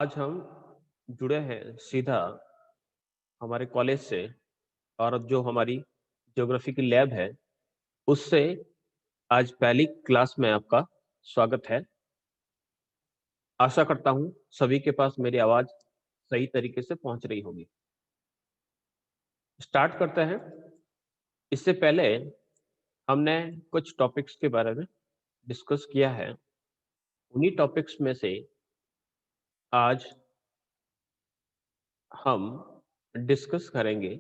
आज हम जुड़े हैं सीधा हमारे कॉलेज से और जो हमारी ज्योग्राफी की लैब है उससे। आज पहली क्लास में आपका स्वागत है। आशा करता हूं सभी के पास मेरी आवाज सही तरीके से पहुंच रही होगी। स्टार्ट करते हैं। इससे पहले हमने कुछ टॉपिक्स के बारे में डिस्कस किया है। उन्हीं टॉपिक्स में से आज हम डिस्कस करेंगे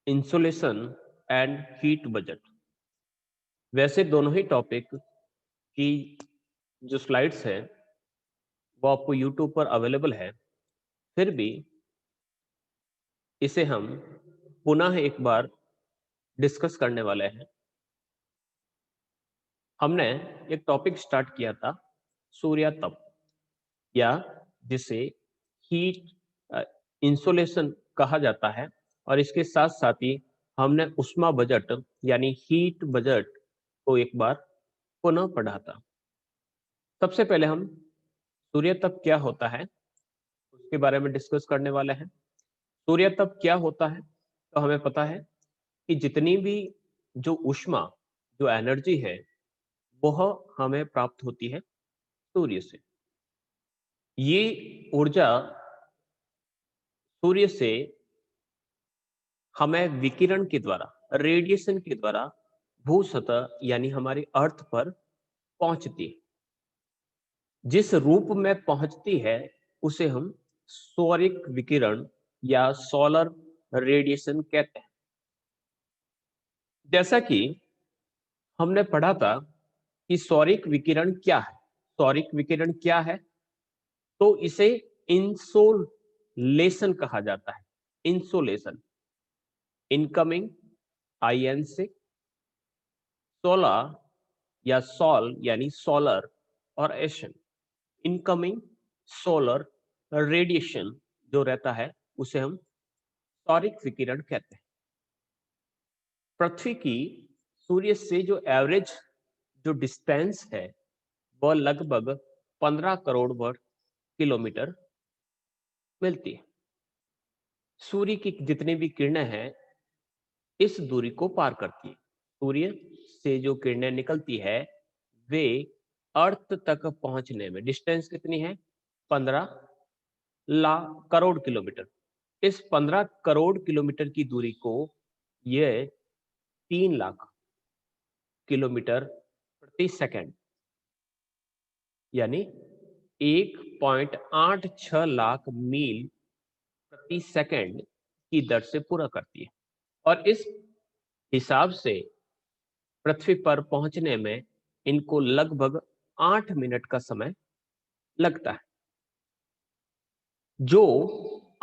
इंसुलेशन एंड हीट बजट। वैसे दोनों ही टॉपिक की जो स्लाइड्स है वो आपको यूट्यूब पर अवेलेबल है। फिर भी इसे हम पुनः एक बार डिस्कस करने वाले हैं। हमने एक टॉपिक स्टार्ट किया था सूर्यातप, या जिसे हीट इंसोलेशन कहा जाता है, और इसके साथ साथ ही हमने उष्मा बजट यानी हीट बजट को एक बार पुनः पढ़ा था। सबसे पहले हम सूर्यातप क्या होता है उसके बारे में डिस्कस करने वाले हैं। सूर्यातप क्या होता है तो हमें पता है कि जितनी भी जो ऊष्मा, जो एनर्जी है, वह हमें प्राप्त होती है सूर्य से। ये ऊर्जा सूर्य से हमें विकिरण के द्वारा, रेडिएशन के द्वारा भू सतह यानी हमारी अर्थ पर पहुंचती है। जिस रूप में पहुंचती है उसे हम सौरिक विकिरण या सोलर रेडिएशन कहते हैं। जैसा कि हमने पढ़ा था कि सौरिक विकिरण क्या है। सौरिक विकिरण क्या है तो इसे इंसोलेशन कहा जाता है। इंसोलेशन, इनकमिंग आईएन से, सोलर या सॉल यानी सोलर, और एशन, इनकमिंग सोलर रेडिएशन जो रहता है उसे हम सौरिक विकिरण कहते हैं। पृथ्वी की सूर्य से जो एवरेज जो डिस्टेंस है वह लगभग 15 करोड़ वर्ग किलोमीटर मिलती है। सूर्य की जितनी भी किरणें हैं इस दूरी को पार करती है। सूर्य से जो किरणें निकलती है वे अर्थ तक पहुंचने में डिस्टेंस कितनी है? 15 लाख करोड़ किलोमीटर। इस 15 करोड़ किलोमीटर की दूरी को यह 3 लाख किलोमीटर प्रति सेकंड यानी 1.86 लाख मील प्रति सेकंड की दर से पूरा करती है। और इस हिसाब से पृथ्वी पर पहुंचने में इनको लगभग 8 मिनट का समय लगता है। जो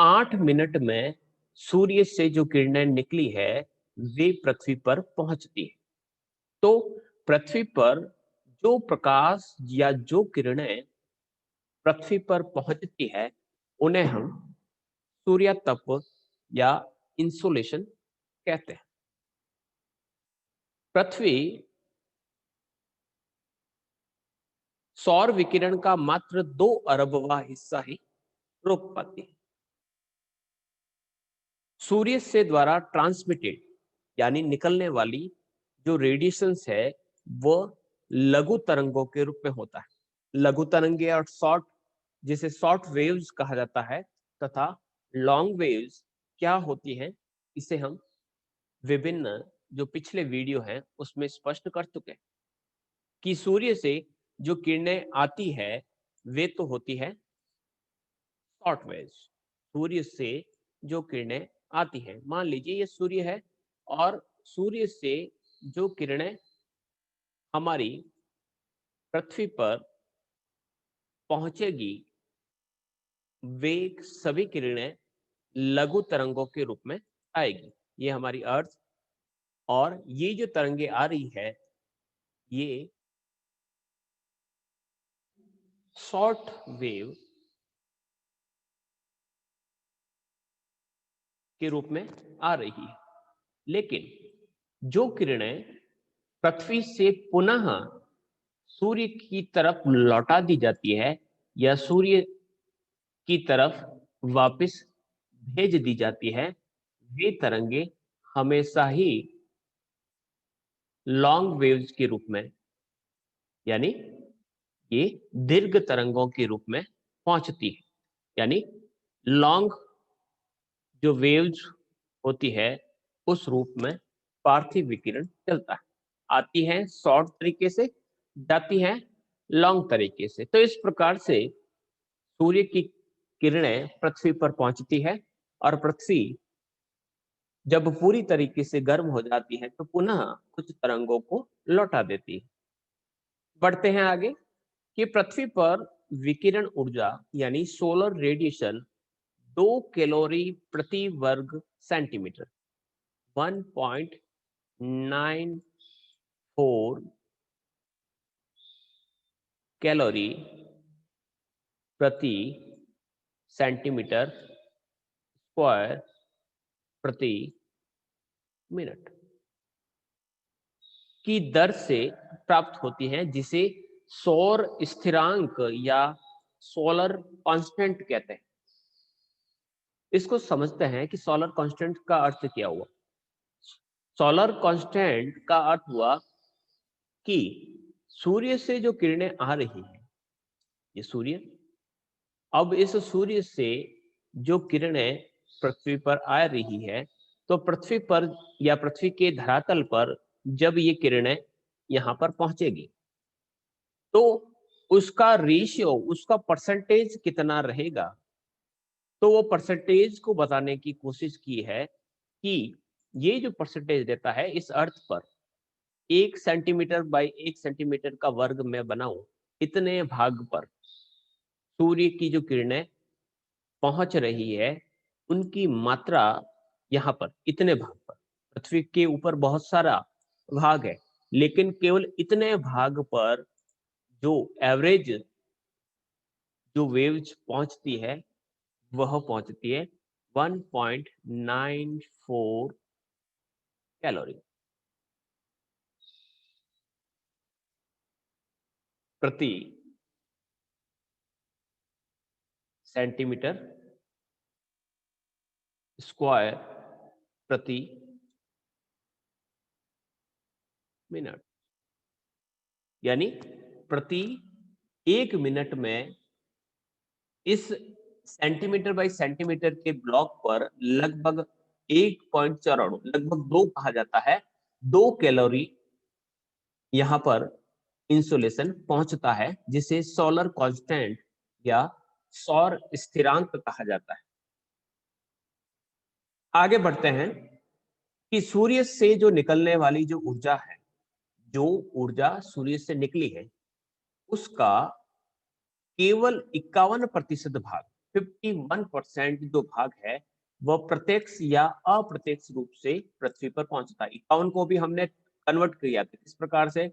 8 मिनट में सूर्य से जो किरणें निकली है वे पृथ्वी पर पहुंचती है। तो पृथ्वी पर जो प्रकाश या जो किरणें पृथ्वी पर पहुंचती है उन्हें हम सूर्यातप या इंसोलेशन कहते हैं। पृथ्वी सौर विकिरण का मात्र 2 अरबवां हिस्सा ही रोक पाती है। सूर्य से द्वारा ट्रांसमिटेड यानी निकलने वाली जो रेडिएशंस है वह लघु तरंगों के रूप में होता है। लघु तरंगे और शॉर्ट, जिसे शॉर्ट वेव्स कहा जाता है, तथा लॉन्ग वेव्स क्या होती हैं इसे हम विभिन्न जो पिछले वीडियो हैं उसमें स्पष्ट कर चुके हैं कि सूर्य से जो किरणें आती है वे तो होती है शॉर्ट वेव्स। सूर्य से जो किरणें आती हैं, मान लीजिए ये सूर्य है और सूर्य से जो किरणें हमारी पृथ्वी पर पहुंचेगी वे सभी किरणें लघु तरंगों के रूप में आएगी। ये हमारी अर्थ, और ये जो तरंगे आ रही है ये शॉर्ट वेव के रूप में आ रही है। लेकिन जो किरणें पृथ्वी से पुनः सूर्य की तरफ लौटा दी जाती है या सूर्य की तरफ वापस भेज दी जाती है, वे तरंगे हमेशा ही लॉन्ग वेव्स के रूप में, यानी ये दीर्घ तरंगों के रूप में पहुंचती है। यानी लॉन्ग जो वेव्स होती है उस रूप में पार्थिव विकिरण चलता है। आती है शॉर्ट तरीके से, जाती है लॉन्ग तरीके से। तो इस प्रकार से सूर्य की किरणें पृथ्वी पर पहुंचती है और पृथ्वी जब पूरी तरीके से गर्म हो जाती है तो पुनः कुछ तरंगों को लौटा देती है। बढ़ते हैं आगे कि पृथ्वी पर विकिरण ऊर्जा यानी सोलर रेडिएशन 2 कैलोरी प्रति वर्ग सेंटीमीटर 1.94 कैलोरी प्रति सेंटीमीटर स्क्वायर प्रति मिनट की दर से प्राप्त होती है, जिसे सौर स्थिरांक या सोलर कांस्टेंट कहते हैं। इसको समझते हैं कि सोलर कांस्टेंट का अर्थ क्या हुआ। सोलर कांस्टेंट का अर्थ हुआ कि सूर्य से जो किरणें आ रही हैं, ये सूर्य, अब इस सूर्य से जो किरणें पृथ्वी पर आ रही है, तो पृथ्वी पर या पृथ्वी के धरातल पर जब ये किरणें यहां पर पहुंचेगी तो उसका रेशियो, उसका परसेंटेज कितना रहेगा। तो वो परसेंटेज को बताने की कोशिश की है कि ये जो परसेंटेज देता है इस अर्थ पर 1 सेंटीमीटर बाई 1 सेंटीमीटर का वर्ग मैं बनाऊं, इतने भाग पर सूर्य की जो किरणें पहुंच रही है उनकी मात्रा यहाँ पर इतने भाग पर। पृथ्वी के ऊपर बहुत सारा भाग है, लेकिन केवल इतने भाग पर जो एवरेज जो वेव्स पहुंचती है वह पहुंचती है 1.94 कैलोरी प्रति सेंटीमीटर स्क्वायर प्रति मिनट। यानी प्रति 1 मिनट में इस सेंटीमीटर बाई सेंटीमीटर के ब्लॉक पर लगभग 1.4 लगभग 2 कहा जाता है, 2 कैलोरी यहां पर इंसुलेशन पहुंचता है, जिसे सोलर कांस्टेंट या सौर स्थिरांक कहा जाता है। आगे बढ़ते हैं कि सूर्य से जो निकलने वाली जो ऊर्जा है, जो ऊर्जा सूर्य से निकली है उसका केवल 51% भाग, 51% जो भाग है वह प्रत्यक्ष या अप्रत्यक्ष रूप से पृथ्वी पर पहुंचता है। 51 को भी हमने कन्वर्ट किया था इस प्रकार से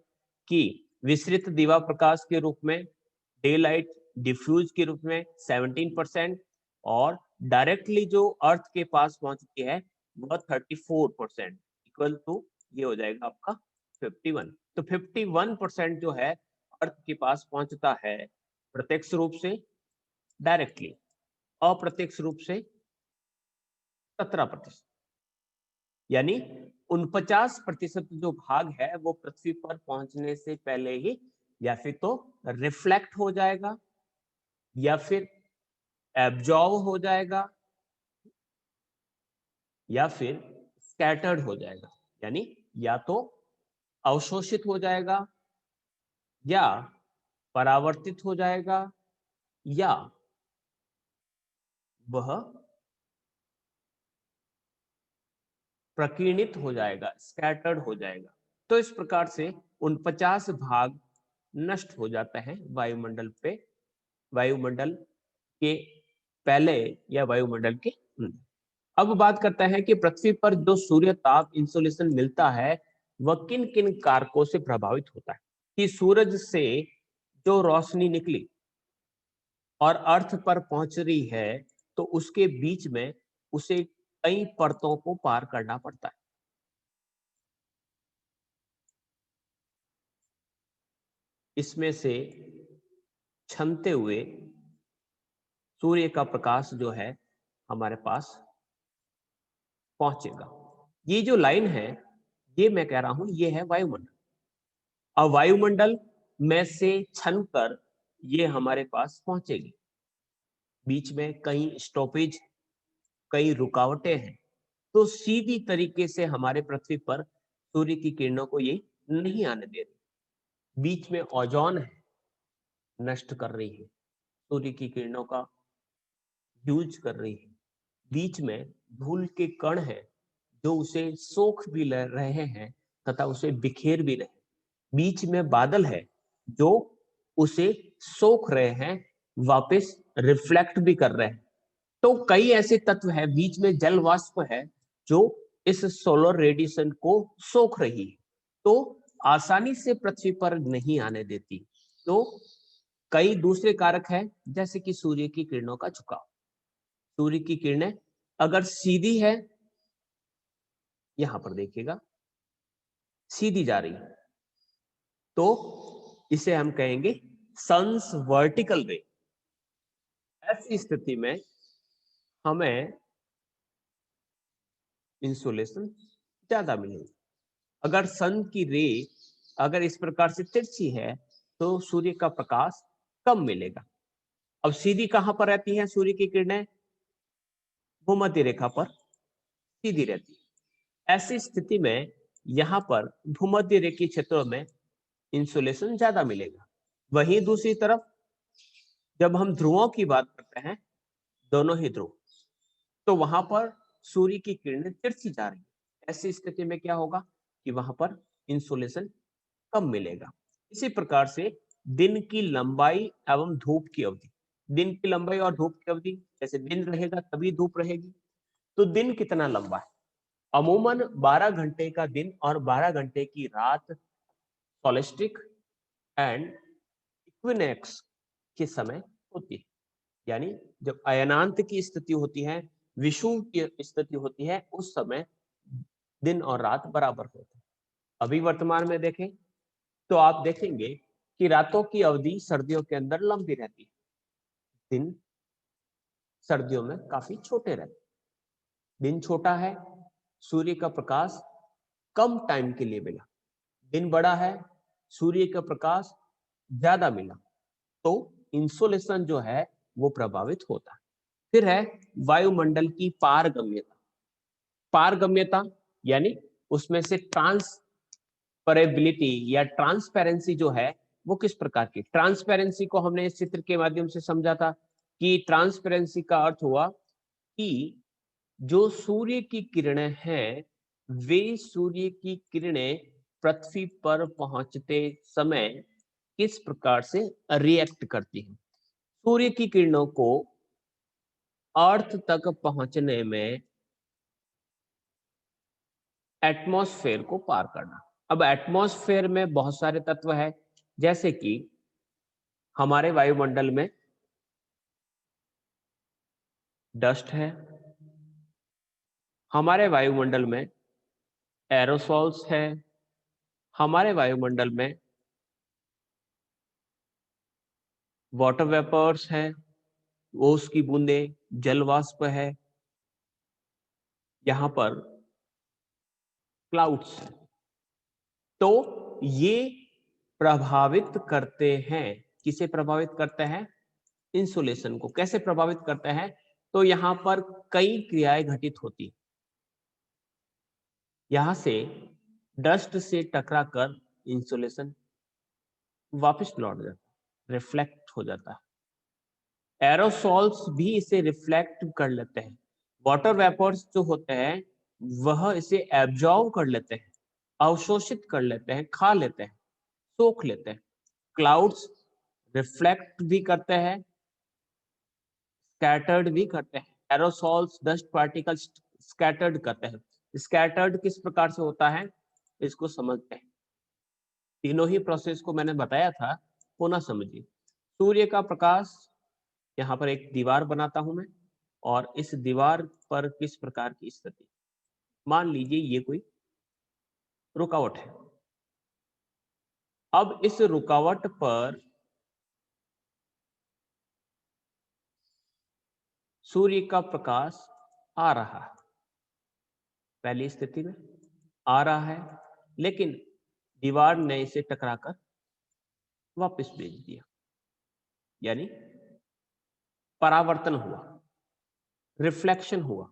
कि विसरित दीवा प्रकाश के रूप में, डे लाइट डिफ्यूज के रूप में 17%, और डायरेक्टली जो अर्थ के पास पहुंचती है वह 34%, इक्वल टू ये हो जाएगा आपका 51। तो 51% जो है अर्थ के पास पहुंचता है प्रत्यक्ष रूप से डायरेक्टली, अप्रत्यक्ष रूप से 17%। यानी 49% जो भाग है वो पृथ्वी पर पहुंचने से पहले ही या फिर तो रिफ्लेक्ट हो जाएगा या फिर एब्जॉर्ब हो जाएगा या फिर स्कैटर्ड हो जाएगा। यानी या तो अवशोषित हो जाएगा या परावर्तित हो जाएगा या वह प्रकीर्णित हो जाएगा, स्कैटर्ड हो जाएगा। तो इस प्रकार से 49 भाग नष्ट हो जाता है वायुमंडल पे, वायुमंडल के पहले या वायुमंडल के अंदर। अब बात करते हैं कि पृथ्वी पर जो सूर्य ताप इंसोलेशन मिलता है वह किन किन कारकों से प्रभावित होता है। कि सूरज से जो रोशनी निकली और अर्थ पर पहुंच रही है तो उसके बीच में उसे कई परतों को पार करना पड़ता है। इसमें से छनते हुए सूर्य का प्रकाश जो है हमारे पास पहुंचेगा। ये जो लाइन है, ये मैं कह रहा हूं, ये है वायुमंडल। अब वायुमंडल में से छन कर ये हमारे पास पहुंचेगी। बीच में कई स्टॉपेज, कई रुकावटें हैं, तो सीधी तरीके से हमारे पृथ्वी पर सूर्य की किरणों को ये नहीं आने दे रही। बीच में ओजोन है, नष्ट कर रही है, सूर्य की किरणों का यूज कर रही है। बीच में धूल के कण हैं जो उसे सोख भी ले रहे हैं तथा उसे बिखेर भी रहे हैं। बीच में बादल है जो उसे सोख रहे हैं, वापस रिफ्लेक्ट भी कर रहे हैं। तो कई ऐसे तत्व है, बीच में जल वाष्प है जो इस सोलर रेडिएशन को सोख रही है, तो आसानी से पृथ्वी पर नहीं आने देती। तो कई दूसरे कारक है, जैसे कि सूर्य की किरणों का झुकाव। सूर्य की किरणें अगर सीधी है, यहां पर देखिएगा सीधी जा रही है, तो इसे हम कहेंगे सन्स वर्टिकल रे। ऐसी स्थिति में हमें इंसोलेशन ज्यादा मिलेगी। अगर सन की रे अगर इस प्रकार से तिरछी है तो सूर्य का प्रकाश कम मिलेगा। अब सीधी कहां पर रहती है सूर्य की किरणें? भूमध्य रेखा पर सीधी रहती है। ऐसी स्थिति में यहां पर भूमध्य रेखीय क्षेत्रों में इंसुलेशन ज्यादा मिलेगा। वहीं दूसरी तरफ जब हम ध्रुवों की बात करते हैं, दोनों ही ध्रुव, तो वहां पर सूर्य की किरणें तिरछी जा रही है। ऐसी स्थिति में क्या होगा कि वहां पर इंसुलेशन कम मिलेगा। इसी प्रकार से दिन की लंबाई एवं धूप की अवधि, दिन की लंबाई और धूप की अवधि, जैसे दिन रहेगा तभी धूप रहेगी। तो दिन कितना लंबा है? अमूमन 12 घंटे का दिन और 12 घंटे की रात सोलिस्टिक एंड इक्विनॉक्स के समय होती है। यानी जब अयनांत की स्थिति होती है, विषुव की स्थिति होती है, उस समय दिन और रात बराबर होते हैं। अभी वर्तमान में देखें तो आप देखेंगे कि रातों की अवधि सर्दियों के अंदर लंबी रहती है, दिन सर्दियों में काफी छोटे रहते हैं। दिन छोटा है, सूर्य का प्रकाश कम टाइम के लिए मिला। दिन बड़ा है, सूर्य का प्रकाश ज्यादा मिला, तो इंसोलेशन जो है वो प्रभावित होता है। फिर है वायुमंडल की पारगम्यता। पारगम्यता यानी उसमें से ट्रांसपरेबिलिटी या ट्रांसपेरेंसी जो है वो किस प्रकार की। ट्रांसपेरेंसी को हमने इस चित्र के माध्यम से समझा था कि ट्रांसपेरेंसी का अर्थ हुआ कि जो सूर्य की किरणें हैं, वे सूर्य की किरणें पृथ्वी पर पहुंचते समय किस प्रकार से रिएक्ट करती हैं। सूर्य की किरणों को अर्थ तक पहुंचने में एटमॉस्फेयर को पार करना। अब एटमॉस्फेयर में बहुत सारे तत्व हैं, जैसे कि हमारे वायुमंडल में डस्ट है, हमारे वायुमंडल में एरोसॉल्स है, हमारे वायुमंडल में वाटर वेपर्स है, ओस की बूंदे, जल वाष्प है, यहां पर क्लाउड्स। तो ये प्रभावित करते हैं, किसे प्रभावित करते हैं? इंसुलेशन को। कैसे प्रभावित करते हैं? तो यहां पर कई क्रियाएं घटित होती, यहां से डस्ट से टकराकर इंसुलेशन वापस लौट जाता है, रिफ्लेक्ट हो जाता है। एरोसॉल्स भी इसे रिफ्लेक्ट कर लेते हैं। वाटर वेपर्स जो होते हैं वह इसे एब्जॉर्ब कर लेते हैं, अवशोषित कर लेते हैं, खा लेते हैं, सोख लेते हैं। क्लाउड्स रिफ्लेक्ट भी करते हैं, स्कैटर्ड भी करते हैं। एरोसॉल्स डस्ट पार्टिकल्स स्कैटर्ड करते हैं। स्कैटर्ड किस प्रकार से होता है इसको समझते हैं। तीनों ही प्रोसेस को मैंने बताया था, पुनः समझिए। सूर्य का प्रकाश, यहाँ पर एक दीवार बनाता हूं मैं, और इस दीवार पर किस प्रकार की स्थिति, मान लीजिए ये कोई रुकावट है। अब इस रुकावट पर सूर्य का प्रकाश आ रहा है, पहली स्थिति में आ रहा है, लेकिन दीवार ने इसे टकराकर वापस भेज दिया, यानी परावर्तन हुआ, रिफ्लेक्शन हुआ।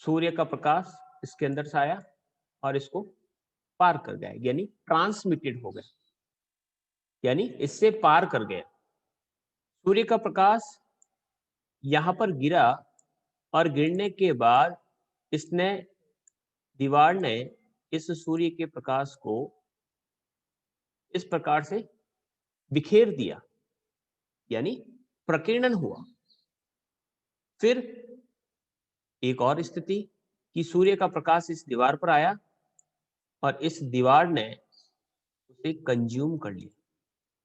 सूर्य का प्रकाश इसके अंदर से आया और इसको पार कर गया, यानी ट्रांसमिटेड हो गया, यानी इससे पार कर गया। सूर्य का प्रकाश यहां पर गिरा और गिरने के बाद इसने दीवार ने इस सूर्य के प्रकाश को इस प्रकार से बिखेर दिया, यानी प्रकीर्णन हुआ। फिर एक और स्थिति कि सूर्य का प्रकाश इस दीवार पर आया और इस दीवार ने उसे कंज्यूम कर लिया,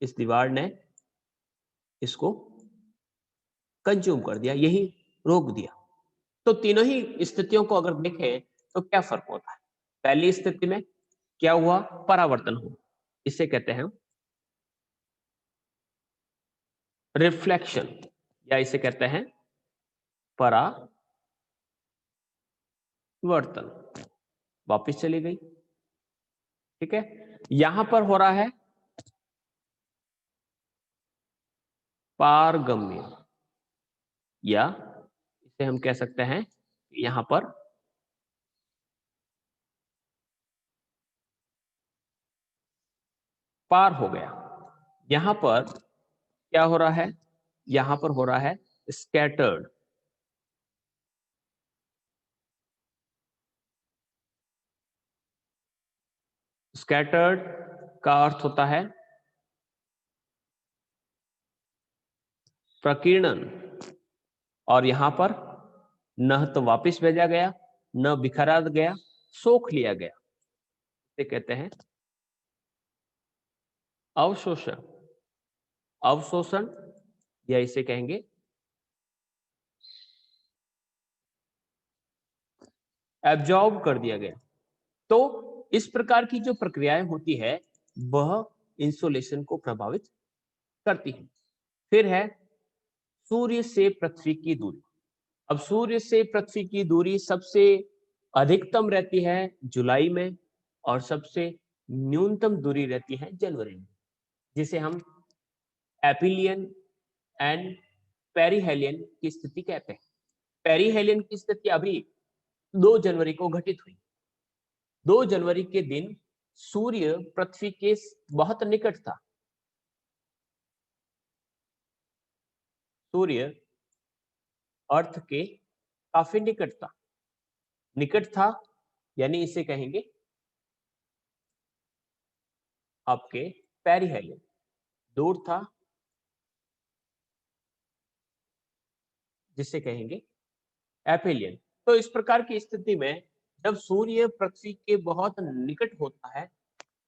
इस दीवार ने इसको कंज्यूम कर दिया, यही रोक दिया। तो तीनों ही स्थितियों को अगर देखें तो क्या फर्क होता है? पहली स्थिति में क्या हुआ? परावर्तन हुआ, इसे कहते हैं रिफ्लेक्शन, या इसे कहते हैं परावर्तन। वापिस चली गई, ठीक है। यहां पर हो रहा है पारगम्य, या इसे हम कह सकते हैं यहां पर पार हो गया। यहां पर क्या हो रहा है? यहां पर हो रहा है स्कैटर्ड। स्कैटर्ड का अर्थ होता है प्रकीर्णन, और यहां पर न तो वापस भेजा गया, न बिखरा गया, सोख लिया गया, इसे कहते हैं अवशोषण। अवशोषण, या इसे कहेंगे एब्जॉर्ब कर दिया गया। तो इस प्रकार की जो प्रक्रियाएं होती है वह इंसोलेशन को प्रभावित करती है। फिर है सूर्य से पृथ्वी की दूरी। अब सूर्य से पृथ्वी की दूरी सबसे अधिकतम रहती है जुलाई में और सबसे न्यूनतम दूरी रहती है जनवरी में, जिसे हम एपिलियन एंड पेरिहेलियन की स्थिति कहते हैं। पेरिहेलियन की स्थिति अभी 2 जनवरी को घटित हुई। 2 जनवरी के दिन सूर्य पृथ्वी के बहुत निकट था। सूर्य अर्थ के काफी निकट था। निकट था यानी इसे कहेंगे आपके पेरिहेलियन। दूर था जिसे कहेंगे एपिलियन। तो इस प्रकार की स्थिति में जब सूर्य पृथ्वी के बहुत निकट होता है,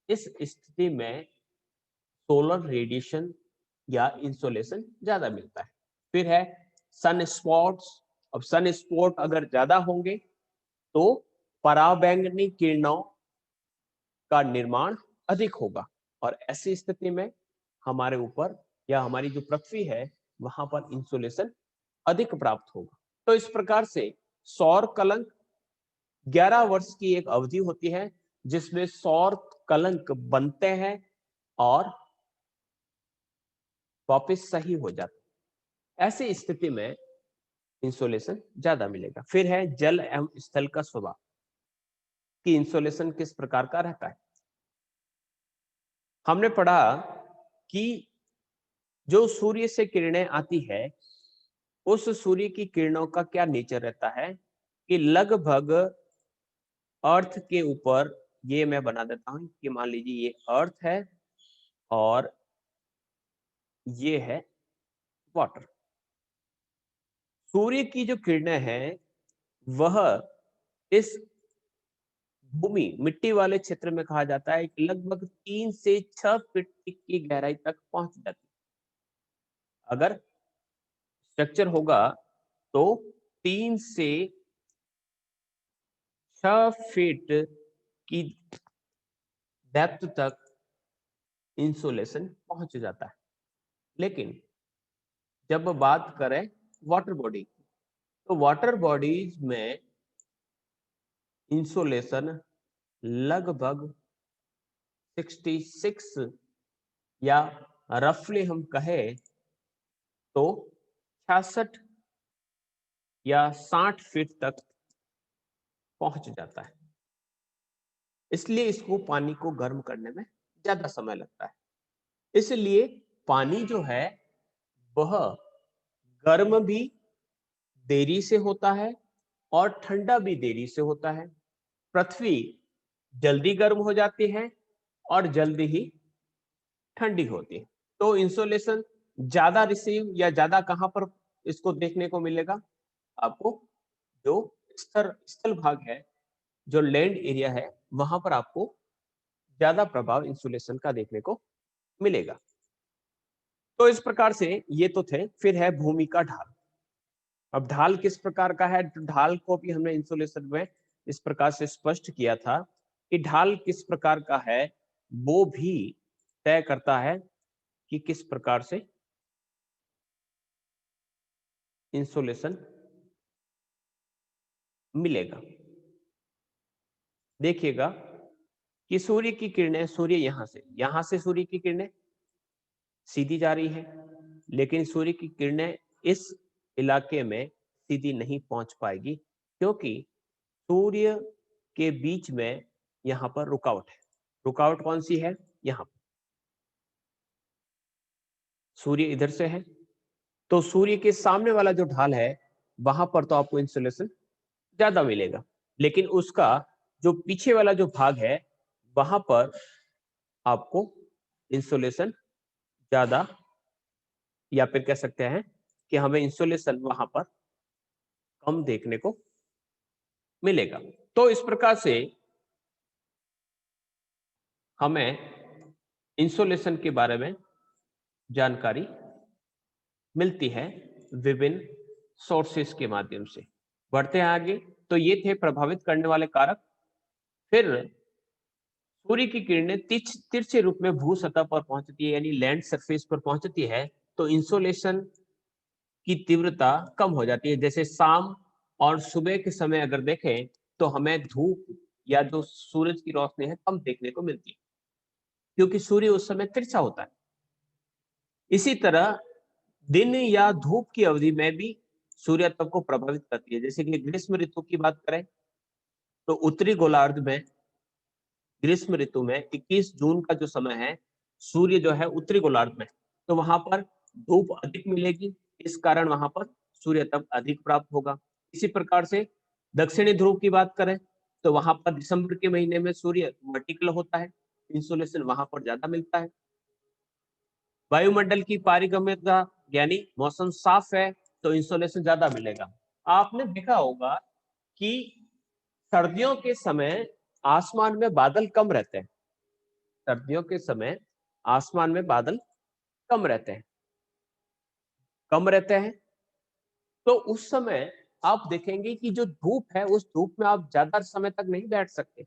इस स्थिति में सोलर रेडिएशन या इंसोलेशन ज्यादा मिलता है। फिर है सन स्पॉट्स। अब सन स्पॉट अगर ज्यादा होंगे तो पराबैंगनी किरणों का निर्माण अधिक होगा, और ऐसी स्थिति में हमारे ऊपर या हमारी जो पृथ्वी है वहां पर इंसोलेशन अधिक प्राप्त होगा। तो इस प्रकार से सौर कलंक 11 वर्ष की एक अवधि होती है जिसमें सौर कलंक बनते हैं और वापस सही हो जाते हैं। ऐसी स्थिति में इंसोलेशन ज्यादा मिलेगा। फिर है जल एवं स्थल का स्वभाव, कि इंसोलेशन किस प्रकार का रहता है। हमने पढ़ा कि जो सूर्य से किरणें आती है उस सूर्य की किरणों का क्या नेचर रहता है, कि लगभग अर्थ के ऊपर, ये मैं बना देता हूं कि मान लीजिए ये अर्थ है और ये है वाटर। सूर्य की जो किरणें हैं वह इस भूमि मिट्टी वाले क्षेत्र में कहा जाता है कि लगभग 3 से 6 फीट की गहराई तक पहुंच जाती है। अगर स्ट्रक्चर होगा तो 3 से 6 फीट की डेप्थ तक इंसोलेशन पहुंच जाता है। लेकिन जब बात करें वाटर बॉडी। तो वाटर बॉडीज में इंसोलेशन लगभग 66 या रफली हम कहें तो 66 या 60 फीट तक पहुंच जाता है। इसलिए इसको पानी को गर्म करने में ज्यादा समय लगता है। इसलिए पानी जो है वह गर्म भी देरी से होता है और ठंडा भी देरी से होता है। पृथ्वी जल्दी गर्म हो जाती है और जल्दी ही ठंडी होती है। तो इंसोलेशन ज्यादा रिसीव या ज्यादा कहां पर इसको देखने को मिलेगा आपको? जो स्थल भाग है, जो लैंड एरिया है, वहां पर आपको ज्यादा प्रभाव इंसुलेशन का देखने को मिलेगा। तो इस प्रकार से ये तो थे। फिर है भूमि का ढाल। अब ढाल किस प्रकार का है? ढाल को भी हमने इंसुलेशन में इस प्रकार से स्पष्ट किया था कि ढाल किस प्रकार का है वो भी तय करता है कि किस प्रकार से इंसुलेशन मिलेगा। देखिएगा कि सूर्य की किरणें, सूर्य यहां से सूर्य की किरणें सीधी जा रही है, लेकिन सूर्य की किरणें इस इलाके में सीधी नहीं पहुंच पाएगी क्योंकि सूर्य के बीच में यहां पर रुकावट है। रुकावट कौन सी है? यहां पर सूर्य इधर से है, तो सूर्य के सामने वाला जो ढाल है वहां पर तो आपको इंसुलेशन ज्यादा मिलेगा, लेकिन उसका जो पीछे वाला जो भाग है वहां पर आपको इंसुलेशन ज्यादा, या फिर कह सकते हैं कि हमें इंसुलेशन वहां पर कम देखने को मिलेगा। तो इस प्रकार से हमें इंसुलेशन के बारे में जानकारी मिलती है विभिन्न सोर्सेस के माध्यम से। बढ़ते हैं आगे। तो ये थे प्रभावित करने वाले कारक। फिर सूर्य की किरणें तिरछे रूप में भू सतह पर पहुंचती है, यानी लैंड सरफेस पर पहुंचती है, तो इंसोलेशन की तीव्रता कम हो जाती है। जैसे शाम और सुबह के समय अगर देखें तो हमें धूप या जो सूरज की रोशनी है कम देखने को मिलती है क्योंकि सूर्य उस समय तिरछा होता है। इसी तरह दिन या धूप की अवधि में भी सूर्य तप को प्रभावित करती है। जैसे कि ग्रीष्म ऋतु की बात करें तो उत्तरी गोलार्ध में ग्रीष्म ऋतु में 21 जून का जो समय है, सूर्य जो है उत्तरी गोलार्ध में, तो वहां पर धूप अधिक मिलेगी, इस कारण वहां पर सूर्य तप अधिक प्राप्त होगा। इसी प्रकार से दक्षिणी ध्रुव की बात करें तो वहां पर दिसंबर के महीने में सूर्य वर्टिकल होता है, इंसोलेशन वहां पर ज्यादा मिलता है। वायुमंडल की पारगम्यता यानी मौसम साफ है तो इंसोलेशन ज्यादा मिलेगा। आपने देखा होगा कि सर्दियों के समय आसमान में बादल कम रहते हैं। सर्दियों के समय आसमान में बादल कम रहते हैं, कम रहते हैं। तो उस समय आप देखेंगे कि जो धूप है उस धूप में आप ज्यादा समय तक नहीं बैठ सकते।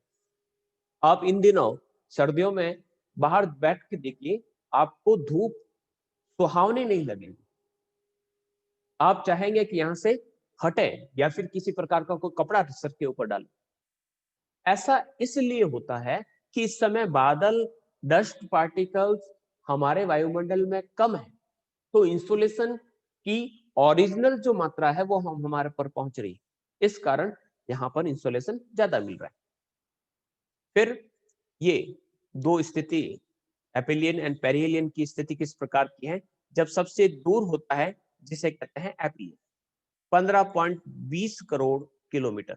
आप इन दिनों सर्दियों में बाहर बैठ के देखिए, आपको धूप सुहावनी नहीं लगेगी। आप चाहेंगे कि यहां से हटे या फिर किसी प्रकार का कोई कपड़ा सर के ऊपर डालें। ऐसा इसलिए होता है कि इस समय बादल, डस्ट पार्टिकल्स हमारे वायुमंडल में कम है, तो इंसुलेशन की ओरिजिनल जो मात्रा है वो हमारे पर पहुंच रही है, इस कारण यहां पर इंसुलेशन ज्यादा मिल रहा है। फिर ये दो स्थिति एपिलियन एंड पेरिहेलियन की स्थिति किस प्रकार की है? जब सबसे दूर होता है जिसे कहते हैं एपिलियन, 15.20 करोड़ किलोमीटर,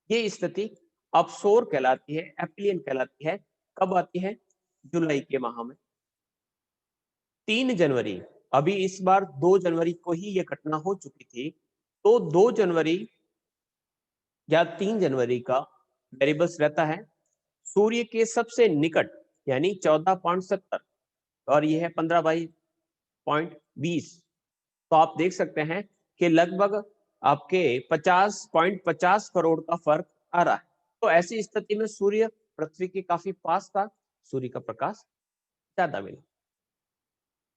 ये स्थिति अपसोर कहलाती है, एपिलियन कहलाती है। कब आती है? जुलाई के माह में 3 जनवरी। अभी इस बार 2 जनवरी को ही ये घटना हो चुकी थी, तो 2 जनवरी या 3 जनवरी का वेरिएबल्स रहता है। सूर्य के सबसे निकट यानी 14.70 और यह है 15/20, तो आप देख सकते हैं कि लगभग आपके 50.50 करोड़ का फर्क आ रहा है। तो ऐसी स्थिति में सूर्य पृथ्वी के काफी पास था, सूर्य का प्रकाश ज्यादा मिला।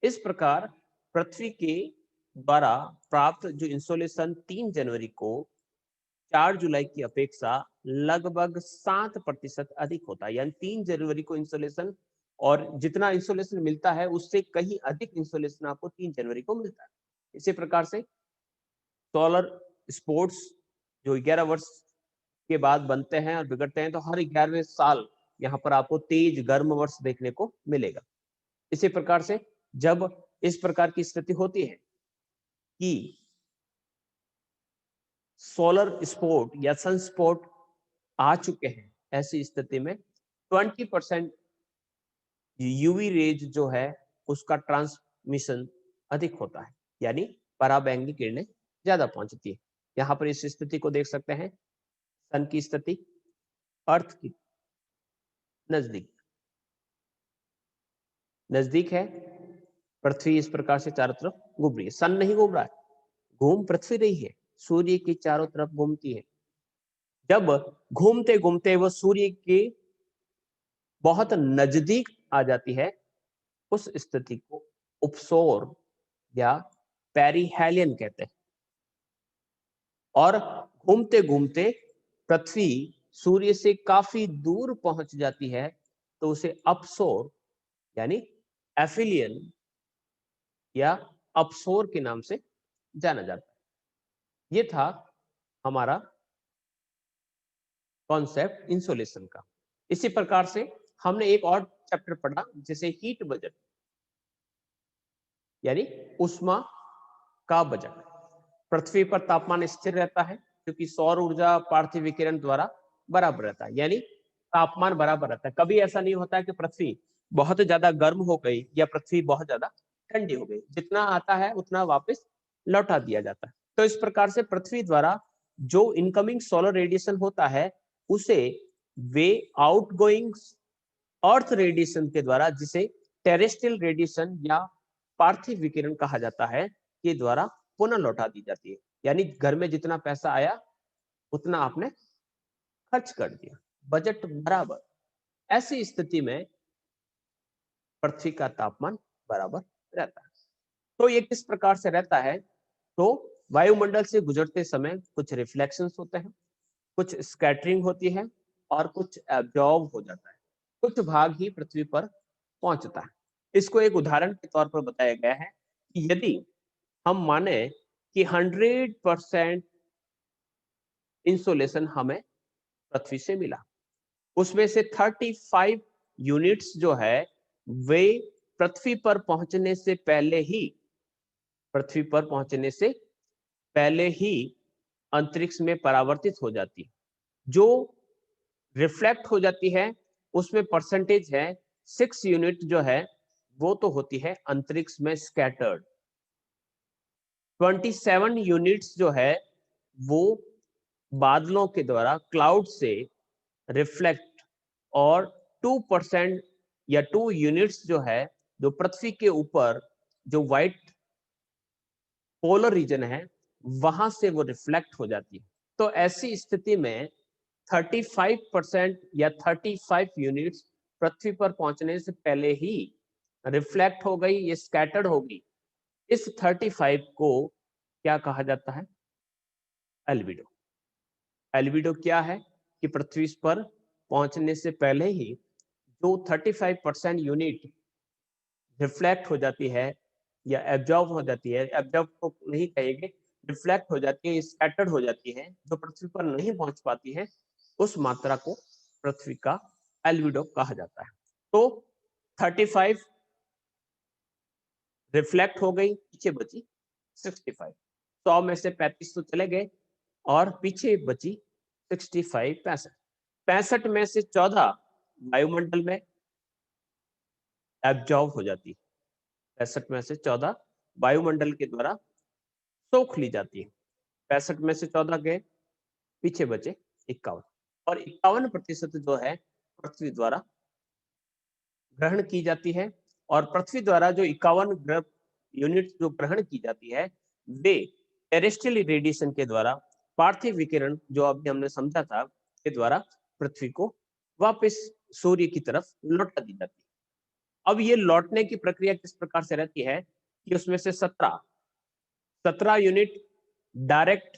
इस प्रकार पृथ्वी के द्वारा प्राप्त जो इंसोलेशन 3 जनवरी को 4 जुलाई की अपेक्षा लगभग 7% अधिक होता है। यानी 3 जनवरी को इंसोलेशन और जितना इंसोलेशन मिलता है उससे कहीं अधिक इंसोलेशन आपको 3 जनवरी को मिलता है। इसी प्रकार से सोलर स्पोर्ट्स जो 11 वर्ष के बाद बनते हैं और बिगड़ते हैं, तो हर 11वें साल यहाँ पर आपको तेज गर्म वर्ष देखने को मिलेगा। इसी प्रकार से जब इस प्रकार की स्थिति होती है कि सोलर स्पोर्ट या सन स्पोर्ट आ चुके हैं, ऐसी स्थिति में 20% यूवी रेज जो है उसका ट्रांसमिशन अधिक होता है, यानी पराबैंगनी किरणें ज्यादा पहुंचती है। यहाँ पर इस स्थिति को देख सकते हैं, सन की स्थिति अर्थ की नजदीक नजदीक है, पृथ्वी इस प्रकार से चारों तरफ घूम रही है। सन नहीं घूम रहा है, घूम पृथ्वी रही है, सूर्य के चारों तरफ घूमती है। जब घूमते घूमते वो सूर्य के बहुत नजदीक आ जाती है, उस स्थिति को उपसौर या पेरिहेलियन कहते हैं। और घूमते घूमते पृथ्वी सूर्य से काफी दूर पहुंच जाती है, तो उसे अपसौर यानी एफिलियन या अपसौर के नाम से जाना जाता है। ये था हमारा कॉन्सेप्ट इंसोलेशन का। इसी प्रकार से हमने एक और चैप्टर पढ़ा जिसे हीट बजट यानी उष्मा का बजट। पृथ्वी पर तापमान स्थिर रहता है क्योंकि सौर ऊर्जा पार्थिव विकिरण द्वारा बराबर रहता है, यानी तापमान बराबर रहता है। कभी ऐसा नहीं होता है कि पृथ्वी बहुत ज्यादा गर्म हो गई या पृथ्वी बहुत ज्यादा ठंडी हो गई, जितना आता है उतना वापस लौटा दिया जाता है। तो इस प्रकार से पृथ्वी द्वारा जो इनकमिंग सोलर रेडिएशन होता है उसे वे आउटगोइंग अर्थ रेडिएशन के द्वारा, जिसे टेरेस्ट्रियल रेडिएशन या पार्थिव विकिरण कहा जाता है, के द्वारा पुनः लौटा दी जाती है। यानी घर में जितना पैसा आया उतना आपने खर्च कर दिया, बजट बराबर। ऐसी स्थिति में पृथ्वी का तापमान बराबर रहता है। तो ये किस प्रकार से रहता है, तो वायुमंडल से गुजरते समय कुछ रिफ्लेक्शंस होते हैं, कुछ स्कैटरिंग होती है और कुछ एब्जॉर्ब हो जाता है। कुछ भाग ही पृथ्वी पर पहुंचता है। इसको एक उदाहरण के तौर पर बताया गया है कि यदि हम माने कि 100% इंसोलेशन हमें पृथ्वी से मिला, उसमें से 35 यूनिट्स जो है वे पृथ्वी पर पहुंचने से पहले ही अंतरिक्ष में परावर्तित हो जाती है। जो रिफ्लेक्ट हो जाती है उसमें परसेंटेज है 6 यूनिट जो है वो तो होती है अंतरिक्ष में स्कैटर्ड। 27 यूनिट्स जो है वो बादलों के द्वारा क्लाउड से रिफ्लेक्ट, और 2% या 2 यूनिट्स जो है जो पृथ्वी के ऊपर जो व्हाइट पोलर रीजन है वहां से वो रिफ्लेक्ट हो जाती है। तो ऐसी स्थिति में 35% या 35 यूनिट्स पृथ्वी पर पहुंचने से पहले ही रिफ्लेक्ट हो गई, ये स्कैटर्ड होगी। इस 35 को क्या कहा जाता है, एल्बिडो। एल्बिडो क्या है कि पृथ्वी पर पहुंचने से पहले ही जो 35% यूनिट रिफ्लेक्ट हो जाती है या एब्जॉर्ब हो जाती है, एब्जॉर्ब को नहीं कहेंगे, रिफ्लेक्ट हो जाती है, स्कैटर्ड हो जाती है, जो पृथ्वी पर नहीं पहुंच पाती है, उस मात्रा को पृथ्वी का एल्बिडो कहा जाता है। तो 35 रिफ्लेक्ट हो गई, पीछे बची 65। 100 में से 35 तो चले गए और पीछे बची 65, 65 में से 14 वायुमंडल में एब्जॉर्ब हो जाती है। 65 में से 14 वायुमंडल के द्वारा सोख ली जाती है। 65 में से 14 गए, पीछे बचे 51, और 51% जो है पृथ्वी द्वारा ग्रहण की जाती है। और पृथ्वी द्वारा जो 51 यूनिट जो ग्रहण की जाती है वे टेरेस्ट्रियल रेडिएशन के द्वारा, पार्थिव विकिरण जो अभी हमने समझा था, के द्वारा पृथ्वी को वापस सूर्य की तरफ लौटा दी जाती है। अब ये लौटने की प्रक्रिया किस प्रकार से रहती है कि उसमें से 17 17 यूनिट डायरेक्ट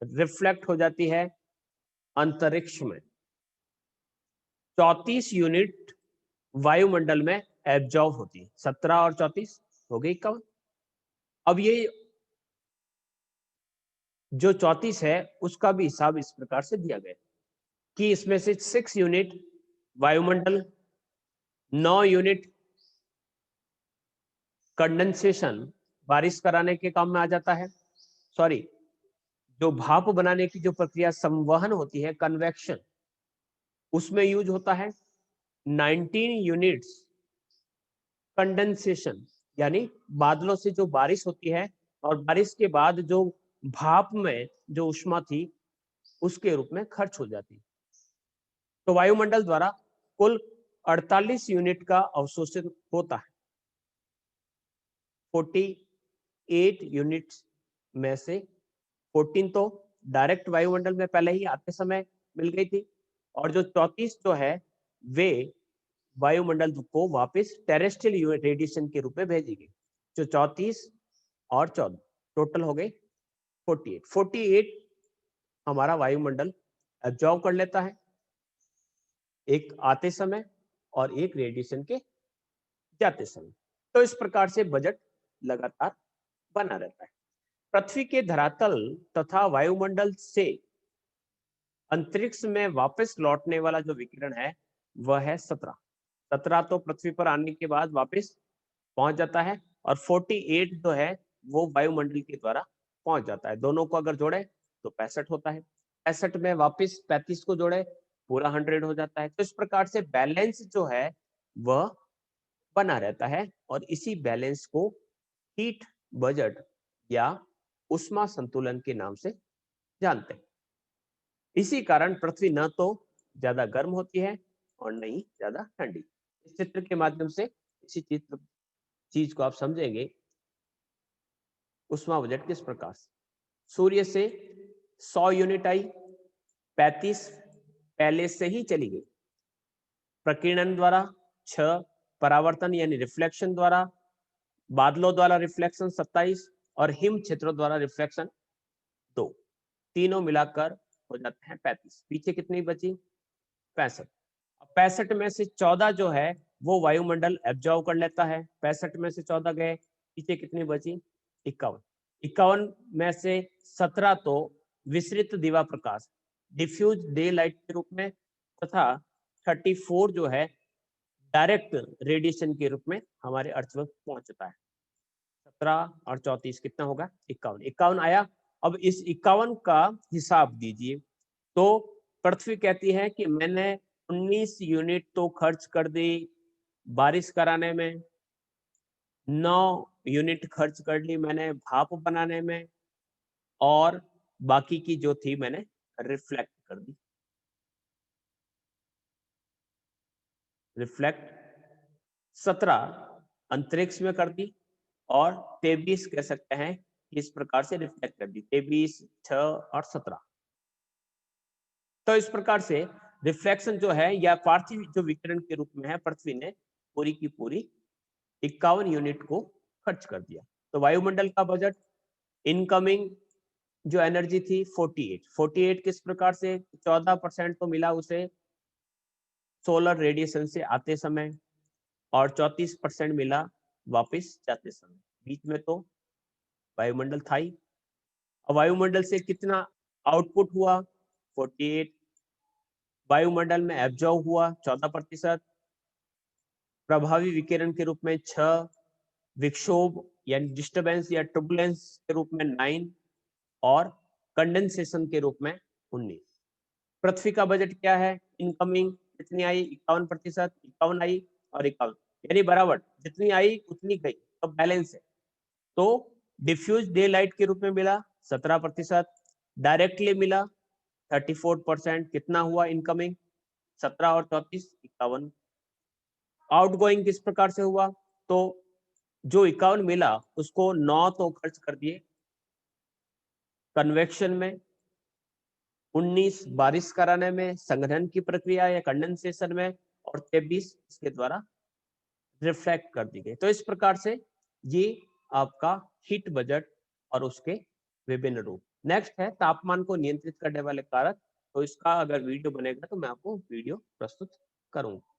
रिफ्लेक्ट हो जाती है अंतरिक्ष में, 34 यूनिट वायुमंडल में एब्जॉर्ब होती है। 17 और 34 हो गई 51। अब ये जो 34 है उसका भी हिसाब इस प्रकार से दिया गया कि इसमें से 6 यूनिट वायुमंडल, 9 यूनिट कंडेंसेशन बारिश कराने के काम में आ जाता है, सॉरी जो भाप बनाने की जो प्रक्रिया संवहन होती है कन्वेक्शन, उसमें यूज होता है। 19 यूनिट्स कंडेंसेशन यानी बादलों से जो बारिश होती है और बारिश के बाद जो भाप में जो ऊष्मा थी उसके रूप में खर्च हो जाती है। तो वायुमंडल द्वारा कुल 48 यूनिट का अवशोषण होता है। 48 यूनिट्स में से 14 तो डायरेक्ट वायुमंडल में पहले ही आते समय मिल गई थी, और जो 34 जो है वे वायुमंडल को वापस टेरेस्ट्रियल रेडिएशन के रूप में भेजी गई। जो 34 और 14 टोटल हो गए 48। 48 हमारा वायुमंडल एब्जॉर्ब कर लेता है, एक आते समय और एक रेडिएशन के जाते समय। तो इस प्रकार से बजट लगातार बना रहता है। पृथ्वी के धरातल तथा वायुमंडल से अंतरिक्ष में वापस लौटने वाला जो विकिरण है वह है 17। 17 तो पृथ्वी पर आने के बाद वापस पहुंच जाता है, और 48 जो है वो वायुमंडल के द्वारा पहुंच जाता है। दोनों को अगर जोड़े तो 65 होता है, 65 में वापस 35 को जोड़े पूरा 100 हो जाता है। तो इस प्रकार से बैलेंस जो है वह बना रहता है, और इसी बैलेंस को हीट बजट या उष्मा संतुलन के नाम से जानते हैं। इसी कारण पृथ्वी न तो ज्यादा गर्म होती है और न ही ज्यादा ठंडी। इस चित्र के माध्यम से इसी चीज को आप समझेंगे। उष्मा बजट किस प्रकार से, सूर्य से 100 यूनिट आई, 35 पहले से ही चली गई, प्रकीर्णन द्वारा 6, परावर्तन यानी रिफ्लेक्शन द्वारा, बादलों द्वारा रिफ्लेक्शन 27 और हिम क्षेत्रों द्वारा रिफ्लेक्शन 2, तीनों मिलाकर हो जाते हैं 35। पीछे कितनी बची 65। 65 में से 14 जो है वो वायुमंडल एब्जॉर्व कर लेता है। 65 में से 14 गए, पीछे कितनी बची 51। 51 में से 17 तो विसरित दिवा प्रकाश डिफ्यूज डे लाइट के रूप में, तथा 34 जो है डायरेक्ट रेडिएशन के रूप में हमारे अर्थ पर पहुंचता है। 17 और 34 कितना होगा 51। 51 आया। अब इस 51 का हिसाब दीजिए। तो पृथ्वी कहती है कि मैंने 19 यूनिट तो खर्च कर दी बारिश कराने में, 9 यूनिट खर्च कर ली मैंने भाप बनाने में, और बाकी की जो थी मैंने रिफ्लेक्ट कर दी। रिफ्लेक्ट 17 अंतरिक्ष में कर दी, और 23 कह सकते हैं इस प्रकार से रिफ्लेक्ट कर दी। 23, 6 और 17। तो इस प्रकार से रिफ्लेक्शन जो है या पार्थिव जो विकिरण के रूप में है, पृथ्वी ने पूरी की पूरी 51 यूनिट को खर्च कर दिया। तो वायुमंडल का बजट इनकमिंग जो एनर्जी थी 48 किस प्रकार से 14% तो मिला उसे सोलर रेडिएशन से आते समय, और 34% मिला वापस जाते समय। बीच में तो वायुमंडल था ही। अब वायुमंडल से कितना आउटपुट हुआ 48, वायुमंडल में एब्जॉर्ब हुआ 14%, प्रभावी विकिरण के रूप में 6, विक्षोभ यानी डिस्टरबेंस या टर्बुलेंस के रूप में 9, और कंडेंसेशन के रूप में 19। पृथ्वी का बजट क्या है, इनकमिंग कितनी आई 51%, 51 आई और 51 यानी बराबर, जितनी आई उतनी गई, तो बैलेंस है। तो डिफ्यूज डे लाइट के रूप में मिला 17%, डायरेक्टली मिला 34%, कितना हुआ इनकमिंग 17 और 34 51। आउटगोइंग किस प्रकार से हुआ, तो जो 51 मिला उसको 9 तो खर्च कर दिए कन्वेक्शन में, 19 बारिश कराने में संघनन की प्रक्रिया या कंडेंसेशन में, और 23 इसके द्वारा रिफ्लेक्ट कर दी गई। तो इस प्रकार से ये आपका हीट बजट और उसके विभिन्न रूप। नेक्स्ट है तापमान को नियंत्रित करने वाले कारक, तो इसका अगर वीडियो बनेगा तो मैं आपको वीडियो प्रस्तुत करूंगा।